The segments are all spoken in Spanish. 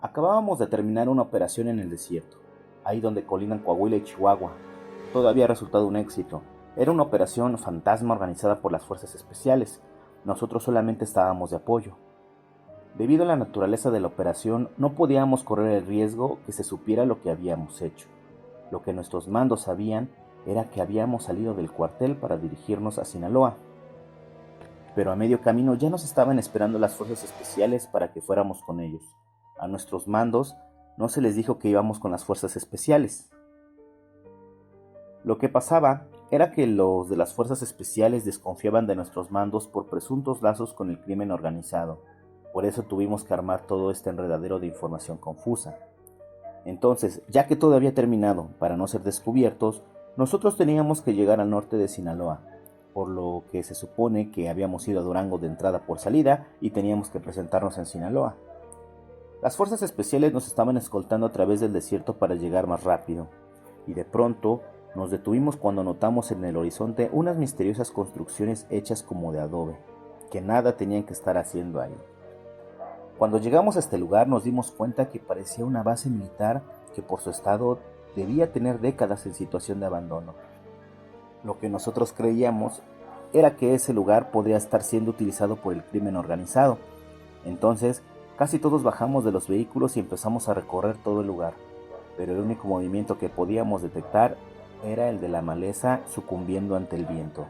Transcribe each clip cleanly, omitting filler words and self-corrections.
Acabábamos de terminar una operación en el desierto, ahí donde colindan Coahuila y Chihuahua. Todo había resultado un éxito. Era una operación fantasma organizada por las fuerzas especiales. Nosotros solamente estábamos de apoyo. Debido a la naturaleza de la operación, no podíamos correr el riesgo que se supiera lo que habíamos hecho. Lo que nuestros mandos sabían era que habíamos salido del cuartel para dirigirnos a Sinaloa. Pero a medio camino ya nos estaban esperando las fuerzas especiales para que fuéramos con ellos. A nuestros mandos no se les dijo que íbamos con las fuerzas especiales. Lo que pasaba era que los de las fuerzas especiales desconfiaban de nuestros mandos por presuntos lazos con el crimen organizado. Por eso tuvimos que armar todo este enredadero de información confusa. Entonces, ya que todo había terminado, para no ser descubiertos, nosotros teníamos que llegar al norte de Sinaloa, por lo que se supone que habíamos ido a Durango de entrada por salida y teníamos que presentarnos en Sinaloa. Las fuerzas especiales nos estaban escoltando a través del desierto para llegar más rápido, y de pronto nos detuvimos cuando notamos en el horizonte unas misteriosas construcciones hechas como de adobe, que nada tenían que estar haciendo ahí. Cuando llegamos a este lugar nos dimos cuenta que parecía una base militar que por su estado debía tener décadas en situación de abandono. Lo que nosotros creíamos era que ese lugar podría estar siendo utilizado por el crimen organizado. Entonces, casi todos bajamos de los vehículos y empezamos a recorrer todo el lugar, pero el único movimiento que podíamos detectar era el de la maleza sucumbiendo ante el viento.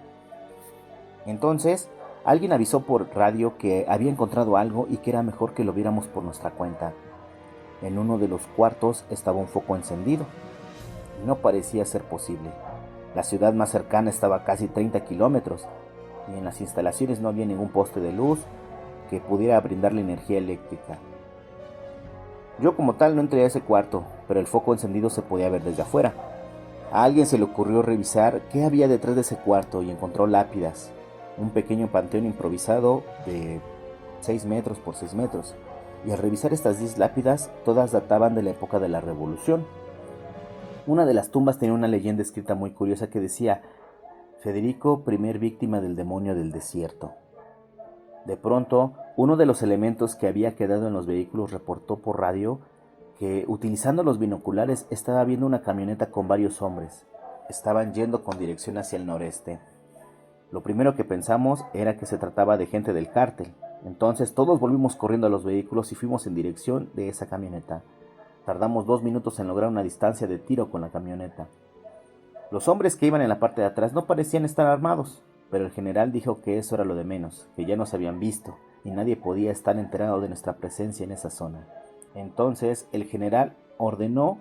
Entonces, alguien avisó por radio que había encontrado algo y que era mejor que lo viéramos por nuestra cuenta. En uno de los cuartos estaba un foco encendido. No parecía ser posible. La ciudad más cercana estaba a casi 30 kilómetros y en las instalaciones no había ningún poste de luz que pudiera brindarle energía eléctrica. Yo como tal no entré a ese cuarto, pero el foco encendido se podía ver desde afuera. A alguien se le ocurrió revisar qué había detrás de ese cuarto y encontró lápidas, un pequeño panteón improvisado de 6 metros por 6 metros, y al revisar estas 10 lápidas, todas databan de la época de la Revolución. Una de las tumbas tenía una leyenda escrita muy curiosa que decía: Federico, primer víctima del demonio del desierto. De pronto, uno de los elementos que había quedado en los vehículos reportó por radio que, utilizando los binoculares, estaba viendo una camioneta con varios hombres. Estaban yendo con dirección hacia el noreste. Lo primero que pensamos era que se trataba de gente del cártel. Entonces todos volvimos corriendo a los vehículos y fuimos en dirección de esa camioneta. Tardamos 2 minutos en lograr una distancia de tiro con la camioneta. Los hombres que iban en la parte de atrás no parecían estar armados, pero el general dijo que eso era lo de menos, que ya nos habían visto y nadie podía estar enterado de nuestra presencia en esa zona. Entonces el general ordenó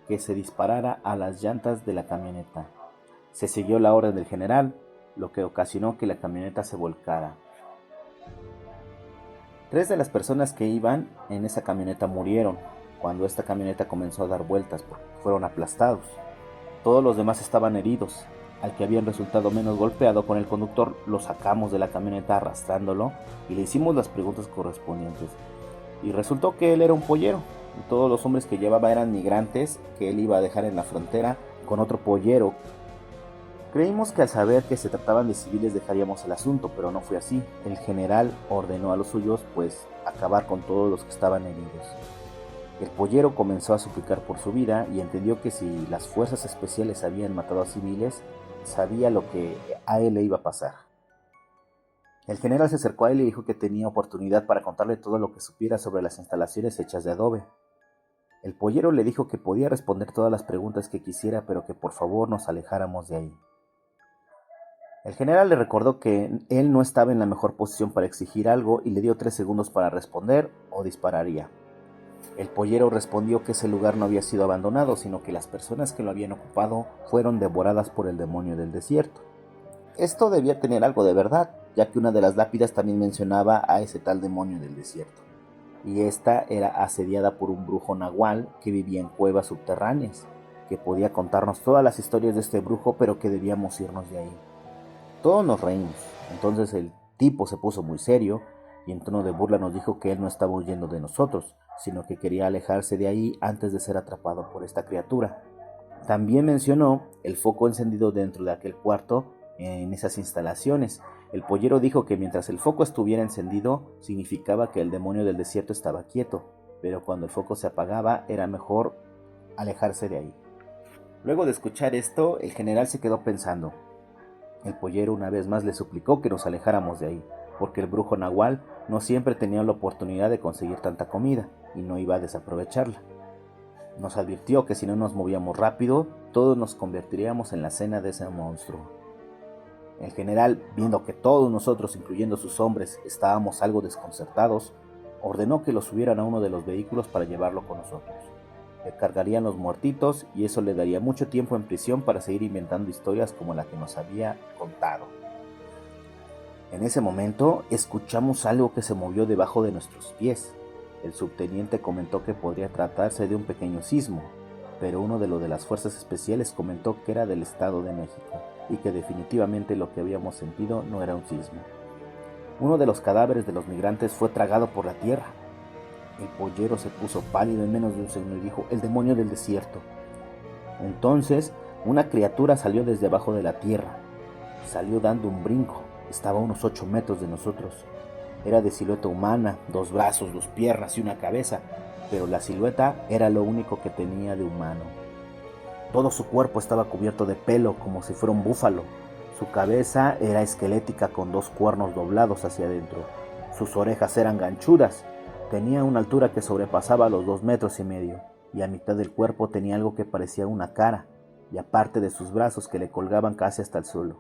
que se disparara a las llantas de la camioneta. Se siguió la orden del general, lo que ocasionó que la camioneta se volcara. 3 de las personas que iban en esa camioneta murieron cuando esta camioneta comenzó a dar vueltas porque fueron aplastados. Todos los demás estaban heridos. Al que habían resultado menos golpeado con el conductor lo sacamos de la camioneta arrastrándolo y le hicimos las preguntas correspondientes. Y resultó que él era un pollero y todos los hombres que llevaba eran migrantes que él iba a dejar en la frontera con otro pollero. Creímos que al saber que se trataban de civiles dejaríamos el asunto, pero no fue así. El general ordenó a los suyos, acabar con todos los que estaban heridos. El pollero comenzó a suplicar por su vida y entendió que si las fuerzas especiales habían matado a civiles, sabía lo que a él le iba a pasar. El general se acercó a él y dijo que tenía oportunidad para contarle todo lo que supiera sobre las instalaciones hechas de adobe. El pollero le dijo que podía responder todas las preguntas que quisiera, pero que por favor nos alejáramos de ahí. El general le recordó que él no estaba en la mejor posición para exigir algo y le dio 3 segundos para responder o dispararía. El pollero respondió que ese lugar no había sido abandonado, sino que las personas que lo habían ocupado fueron devoradas por el demonio del desierto. Esto debía tener algo de verdad, ya que una de las lápidas también mencionaba a ese tal demonio del desierto, y esta era asediada por un brujo nahual que vivía en cuevas subterráneas, que podía contarnos todas las historias de este brujo, pero que debíamos irnos de ahí. Todos nos reímos. Entonces el tipo se puso muy serio y en tono de burla nos dijo que él no estaba huyendo de nosotros, sino que quería alejarse de ahí antes de ser atrapado por esta criatura. También mencionó el foco encendido dentro de aquel cuarto en esas instalaciones. El pollero dijo que mientras el foco estuviera encendido significaba que el demonio del desierto estaba quieto, pero cuando el foco se apagaba era mejor alejarse de ahí. Luego de escuchar esto, el general se quedó pensando. El pollero una vez más le suplicó que nos alejáramos de ahí, porque el brujo nahual no siempre tenía la oportunidad de conseguir tanta comida y no iba a desaprovecharla. Nos advirtió que si no nos movíamos rápido, todos nos convertiríamos en la cena de ese monstruo. El general, viendo que todos nosotros, incluyendo sus hombres, estábamos algo desconcertados, ordenó que lo subieran a uno de los vehículos para llevarlo con nosotros. Le cargarían los muertitos y eso le daría mucho tiempo en prisión para seguir inventando historias como la que nos había contado. En ese momento escuchamos algo que se movió debajo de nuestros pies. El subteniente comentó que podría tratarse de un pequeño sismo, pero uno de los de las fuerzas especiales comentó que era del Estado de México y que definitivamente lo que habíamos sentido no era un sismo. Uno de los cadáveres de los migrantes fue tragado por la tierra. El pollero se puso pálido en menos de un segundo y dijo: «El demonio del desierto». Entonces, una criatura salió desde abajo de la tierra. Salió dando un brinco. Estaba a unos 8 metros de nosotros. Era de silueta humana, 2 brazos, 2 piernas y una cabeza, pero la silueta era lo único que tenía de humano. Todo su cuerpo estaba cubierto de pelo, como si fuera un búfalo. Su cabeza era esquelética con 2 cuernos doblados hacia adentro. Sus orejas eran ganchudas. Tenía una altura que sobrepasaba los 2,5 metros, y a mitad del cuerpo tenía algo que parecía una cara, y aparte de sus brazos que le colgaban casi hasta el suelo.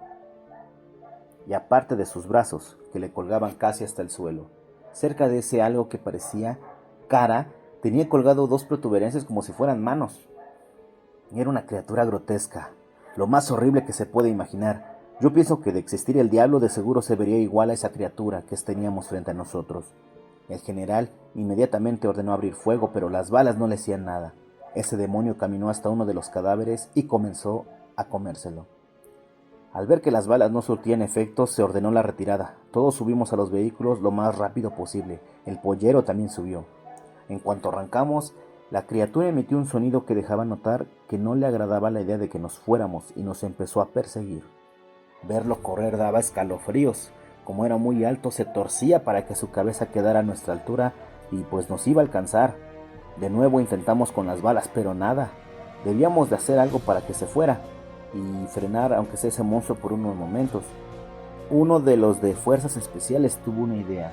Cerca de ese algo que parecía cara, tenía colgado 2 protuberancias como si fueran manos. Era una criatura grotesca, lo más horrible que se puede imaginar. Yo pienso que de existir el diablo de seguro se vería igual a esa criatura que teníamos frente a nosotros. El general inmediatamente ordenó abrir fuego, pero las balas no le hacían nada. Ese demonio caminó hasta uno de los cadáveres y comenzó a comérselo. Al ver que las balas no surtían efecto, se ordenó la retirada. Todos subimos a los vehículos lo más rápido posible. El pollero también subió. En cuanto arrancamos, la criatura emitió un sonido que dejaba notar que no le agradaba la idea de que nos fuéramos y nos empezó a perseguir. Verlo correr daba escalofríos. Como era muy alto, se torcía para que su cabeza quedara a nuestra altura y pues nos iba a alcanzar. De nuevo intentamos con las balas, pero nada. Debíamos de hacer algo para que se fuera y frenar aunque sea ese monstruo por unos momentos. Uno de los de fuerzas especiales tuvo una idea.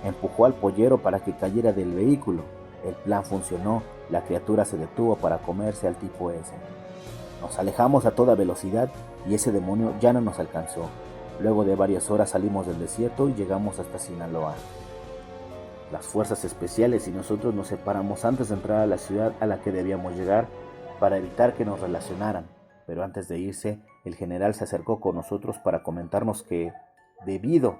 Empujó al pollero para que cayera del vehículo. El plan funcionó. La criatura se detuvo para comerse al tipo ese. Nos alejamos a toda velocidad y ese demonio ya no nos alcanzó. Luego de varias horas salimos del desierto y llegamos hasta Sinaloa. Las fuerzas especiales y nosotros nos separamos antes de entrar a la ciudad a la que debíamos llegar para evitar que nos relacionaran. Pero antes de irse, el general se acercó con nosotros para comentarnos que, debido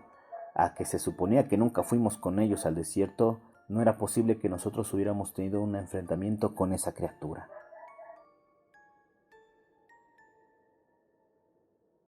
a que se suponía que nunca fuimos con ellos al desierto, no era posible que nosotros hubiéramos tenido un enfrentamiento con esa criatura.